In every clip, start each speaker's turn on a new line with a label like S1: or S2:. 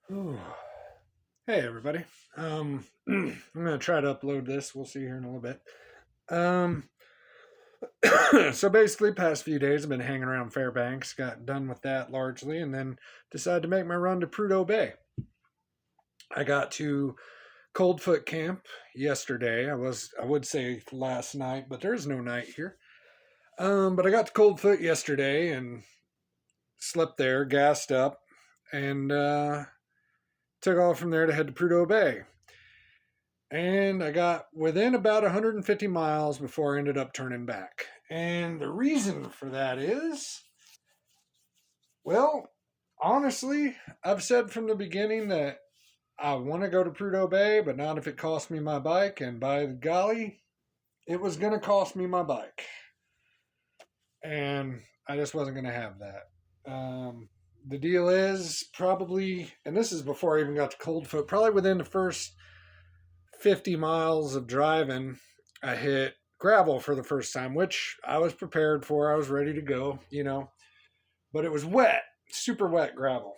S1: Ooh. Hey everybody. I'm gonna try to upload this. We'll see here in a little bit. Um, so basically, past few days I've been hanging around Fairbanks. Got done with that largely, and then decided to make my run to Prudhoe Bay. I got to Coldfoot Camp yesterday. I would say last night, but there is no night here. But I got to Coldfoot yesterday and slept there, gassed up, and took off from there to head to Prudhoe Bay. And I got within about 150 miles before I ended up turning back. And the reason for that is, well, honestly, I've said from the beginning that I want to go to Prudhoe Bay, but not if it costs me my bike. And by golly, it was going to cost me my bike. And I just wasn't going to have that. The deal is probably, and this is before I even got to Coldfoot, probably within the first 50 miles of driving, I hit gravel for the first time, which I was prepared for. I was ready to go, but it was wet, super wet gravel.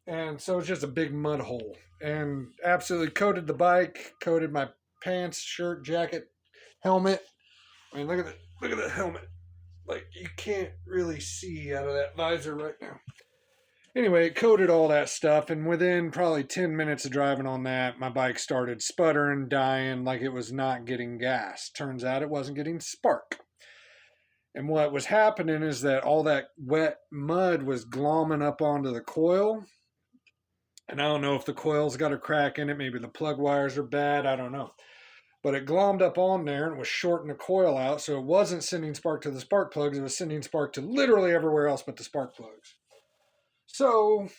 S1: And so it's just a big mud hole and absolutely coated the bike, coated my pants, shirt, jacket, helmet. I mean, look at the helmet. Like you can't really see out of that visor right now. Anyway, it coated all that stuff, and within probably 10 minutes of driving on that, my bike started sputtering, dying like it was not getting gas. Turns out it wasn't getting spark. And what was happening is that all that wet mud was glomming up onto the coil. And I don't know if the coil's got a crack in it, maybe the plug wires are bad, I don't know. But it glommed up on there and was shorting the coil out, so it wasn't sending spark to the spark plugs, it was sending spark to literally everywhere else but the spark plugs. So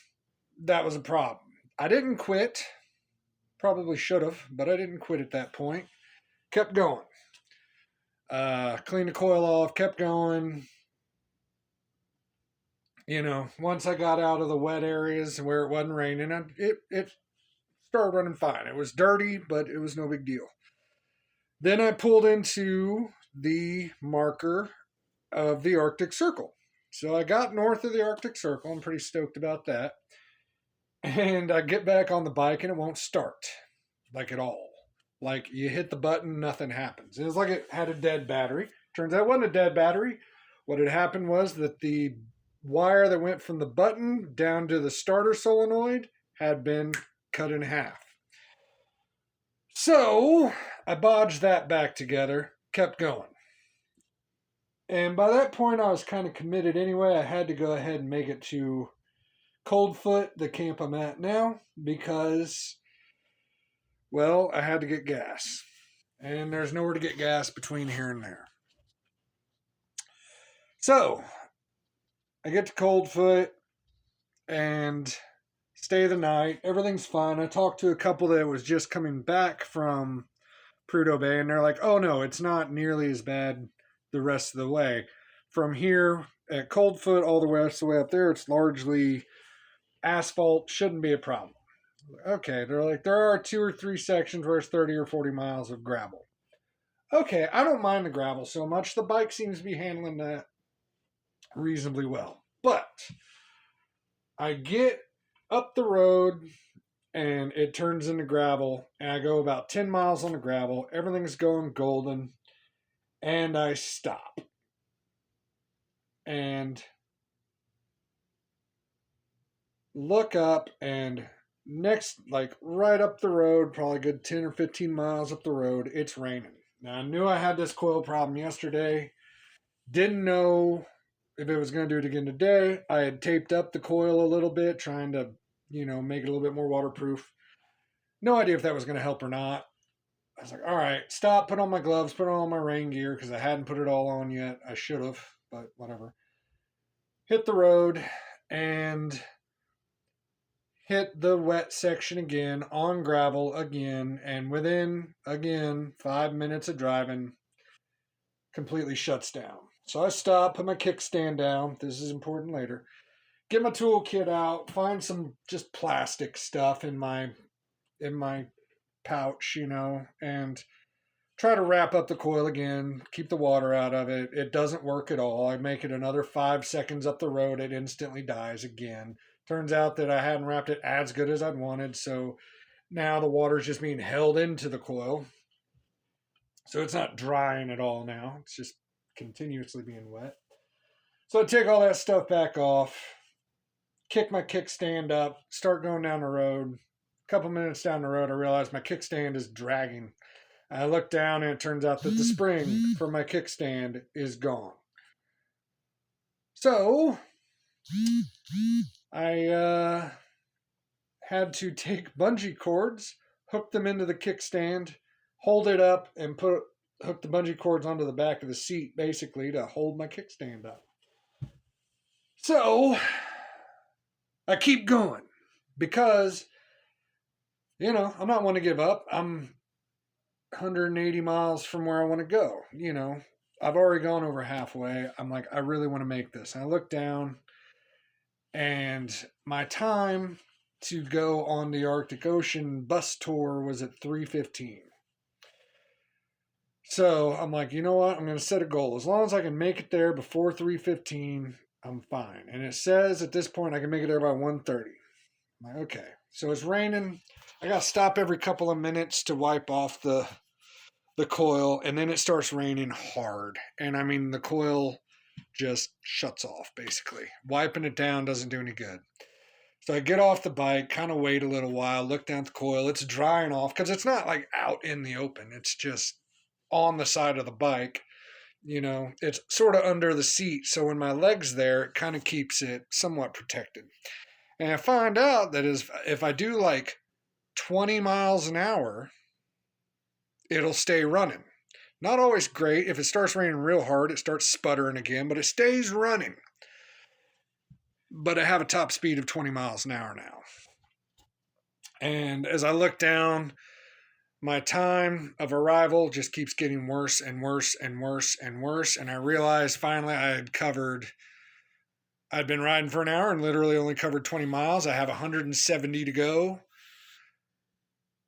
S1: that was a problem. I didn't quit. Probably should have, but I didn't quit at that point. Kept going. Cleaned the coil off, kept going. Once I got out of the wet areas where it wasn't raining, it started running fine. It was dirty, but it was no big deal. Then I pulled into the marker of the Arctic Circle. So I got north of the Arctic Circle. I'm pretty stoked about that. And I get back on the bike and it won't start, like at all. Like you hit the button, nothing happens. It was like it had a dead battery. Turns out it wasn't a dead battery. What had happened was that the wire that went from the button down to the starter solenoid had been cut in half. So I bodged that back together, kept going. And by that point, I was kind of committed anyway. I had to go ahead and make it to Coldfoot, the camp I'm at now, because, well, I had to get gas. And there's nowhere to get gas between here and there. So I get to Coldfoot and stay the night. Everything's fine. I talked to a couple that was just coming back from Prudhoe Bay, and they're like, oh no, it's not nearly as bad the rest of the way. From here at Coldfoot all the rest of the way up there, it's largely asphalt, shouldn't be a problem. Okay, they're like, there are 2 or 3 sections where it's 30 or 40 miles of gravel. Okay, I don't mind the gravel so much. The bike seems to be handling that reasonably well. But I get up the road and it turns into gravel, and I go about 10 miles on the gravel. Everything's going golden, and I stop. And look up, and next, like right up the road, probably a good 10 or 15 miles up the road, it's raining. Now, I knew I had this coil problem yesterday. Didn't know if it was going to do it again today. I had taped up the coil a little bit, trying to, make it a little bit more waterproof. No idea if that was going to help or not. I was like, all right, stop, put on my gloves, put on all my rain gear, because I hadn't put it all on yet. I should have, but whatever. Hit the road and hit the wet section again, on gravel again, and within, again, 5 minutes of driving, completely shuts down. So I stop, put my kickstand down. This is important later. Get my toolkit out, find some just plastic stuff in my pouch, and try to wrap up the coil again, keep the water out of it. It doesn't work at all. I make it another 5 seconds up the road, it instantly dies again. Turns out that I hadn't wrapped it as good as I'd wanted, so now the water's just being held into the coil. So it's not drying at all now. It's just continuously being wet. So I take all that stuff back off, kick my kickstand up, start going down the road. A couple minutes down the road, I realize my kickstand is dragging. I look down and it turns out that the spring for my kickstand is gone. So I had to take bungee cords, hook them into the kickstand, hold it up, and hook the bungee cords onto the back of the seat, basically, to hold my kickstand up. So I keep going because, I'm not one to give up. I'm 180 miles from where I want to go. I've already gone over halfway. I'm like, I really want to make this. And I look down, and my time to go on the Arctic Ocean bus tour was at 3:15. So I'm like, you know what? I'm going to set a goal. As long as I can make it there before 3:15, I'm fine. And it says at this point I can make it there by 1:30. I'm like, okay. So it's raining. I got to stop every couple of minutes to wipe off the coil, and then it starts raining hard. And I mean, the coil just shuts off, basically. Wiping it down doesn't do any good. So I get off the bike, kind of wait a little while, look down at the coil. It's drying off because it's not like out in the open. It's just on the side of the bike. It's sort of under the seat. So when my leg's there, it kind of keeps it somewhat protected. And I find out that if I do like 20 miles an hour, it'll stay running. Not always great. If it starts raining real hard, it starts sputtering again, but it stays running. But I have a top speed of 20 miles an hour now. And as I look down, my time of arrival just keeps getting worse and worse and worse and worse. And I realized finally I'd been riding for an hour and literally only covered 20 miles. I have 170 to go.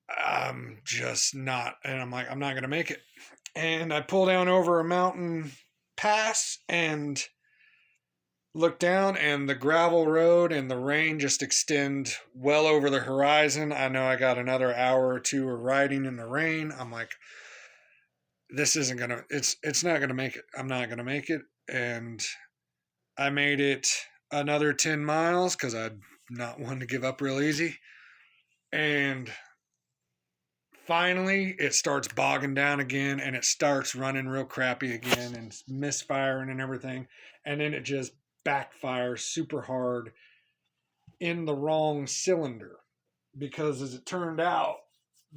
S1: I'm just not, and I'm like, I'm not going to make it. And I pull down over a mountain pass and look down, and the gravel road and the rain just extend well over the horizon. I know I got another hour or two of riding in the rain. I'm like, this isn't going to, it's not going to make it. I'm not going to make it. And I made it another 10 miles because I'm not one to give up real easy. And finally, it starts bogging down again, and it starts running real crappy again and misfiring and everything. And then it just backfires super hard in the wrong cylinder because, as it turned out,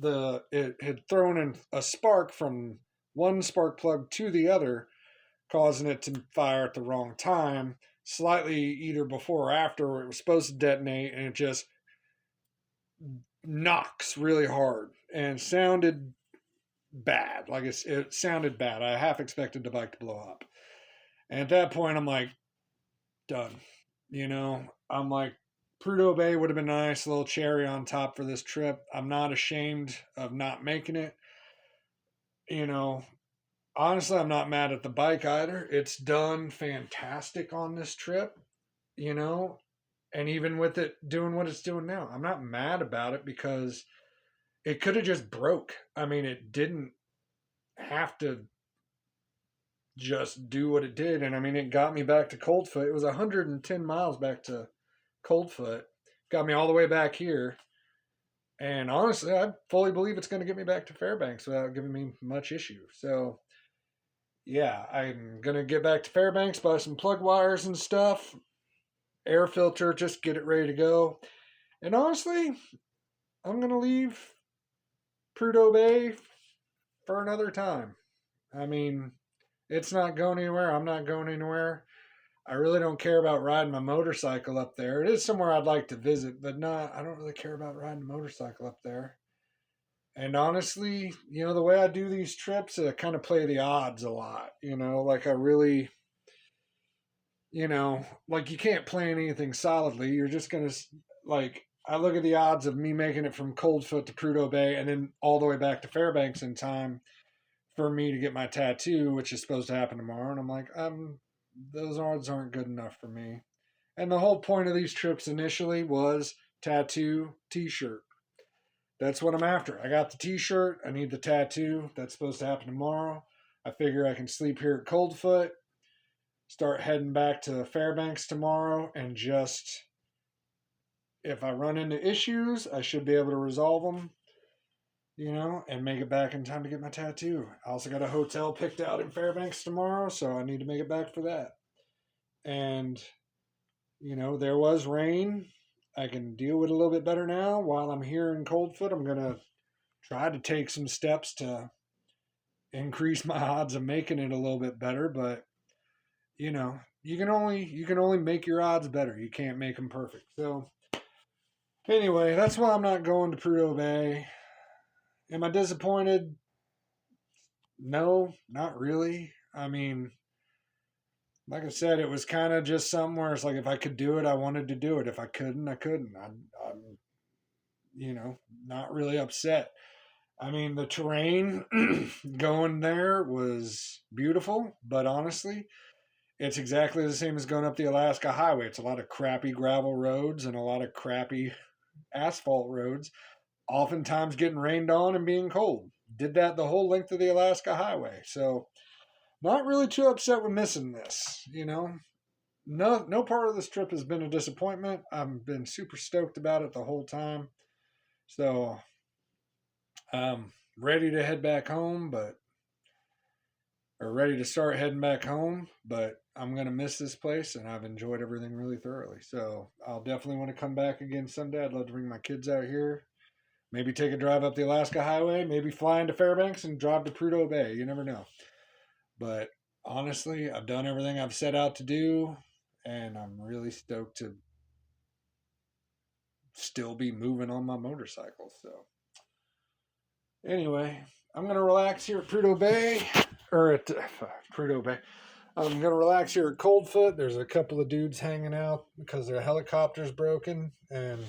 S1: it had thrown in a spark from one spark plug to the other, causing it to fire at the wrong time, slightly either before or after where it was supposed to detonate, and it just knocks really hard and sounded bad. Like it sounded bad. I half expected the bike to blow up. And at that point, I'm like, done. I'm like, Prudhoe Bay would have been nice, a little cherry on top for this trip. I'm not ashamed of not making it. Honestly, I'm not mad at the bike either. It's done fantastic on this trip, and even with it doing what it's doing now, I'm not mad about it because it could have just broke. I mean, it didn't have to just do what it did. And I mean, it got me back to Coldfoot. It was 110 miles back to Coldfoot. Got me all the way back here. And honestly, I fully believe it's going to get me back to Fairbanks without giving me much issue. So, yeah, I'm going to get back to Fairbanks, buy some plug wires and stuff, air filter, just get it ready to go. And honestly, I'm going to leave Prudhoe Bay for another time. I mean, it's not going anywhere. I'm not going anywhere. I really don't care about riding my motorcycle up there. It is somewhere I'd like to visit, but I don't really care about riding a motorcycle up there. And honestly, the way I do these trips, I kind of play the odds a lot. Like I really, like you can't plan anything solidly. You're just going to, like, I look at the odds of me making it from Coldfoot to Prudhoe Bay and then all the way back to Fairbanks in time for me to get my tattoo, which is supposed to happen tomorrow. And I'm like, those odds aren't good enough for me. And the whole point of these trips initially was tattoo, t-shirt. That's what I'm after. I got the t-shirt. I need the tattoo. That's supposed to happen tomorrow. I figure I can sleep here at Coldfoot, start heading back to Fairbanks tomorrow, and just, if I run into issues, I should be able to resolve them, and make it back in time to get my tattoo. I also got a hotel picked out in Fairbanks tomorrow, so I need to make it back for that. And, there was rain. I can deal with it a little bit better now. While I'm here in Coldfoot, I'm going to try to take some steps to increase my odds of making it a little bit better, but you can only make your odds better. You can't make them perfect. So anyway, that's why I'm not going to Prudhoe Bay. Am I disappointed? No, not really. I mean, like I said, it was kind of just something where it's like, if I could do it, I wanted to do it. If I couldn't, I couldn't. I'm not really upset. I mean, the terrain going there was beautiful, but honestly, it's exactly the same as going up the Alaska Highway. It's a lot of crappy gravel roads and a lot of crappy asphalt roads, oftentimes getting rained on and being cold. Did that the whole length of the Alaska Highway. So, not really too upset with missing this, No part of this trip has been a disappointment. I've been super stoked about it the whole time. So, I'm ready to head back home, or ready to start heading back home, but I'm going to miss this place, and I've enjoyed everything really thoroughly. So I'll definitely want to come back again someday. I'd love to bring my kids out here. Maybe take a drive up the Alaska Highway, maybe fly into Fairbanks and drive to Prudhoe Bay. You never know. But honestly, I've done everything I've set out to do, and I'm really stoked to still be moving on my motorcycle. So anyway, I'm going to relax here at Prudhoe Bay, or at Prudhoe Bay. I'm going to relax here at Coldfoot. There's a couple of dudes hanging out because their helicopter's broken, and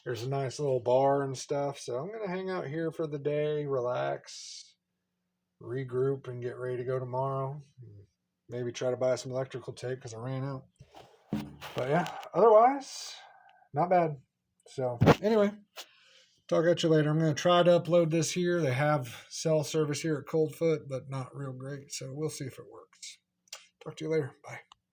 S1: there's a nice little bar and stuff. So I'm going to hang out here for the day, relax, regroup, and get ready to go tomorrow. Maybe try to buy some electrical tape because I ran out. But yeah, otherwise, not bad. So anyway, talk at you later. I'm going to try to upload this here. They have cell service here at Coldfoot, but not real great. So we'll see if it works. Talk to you later. Bye.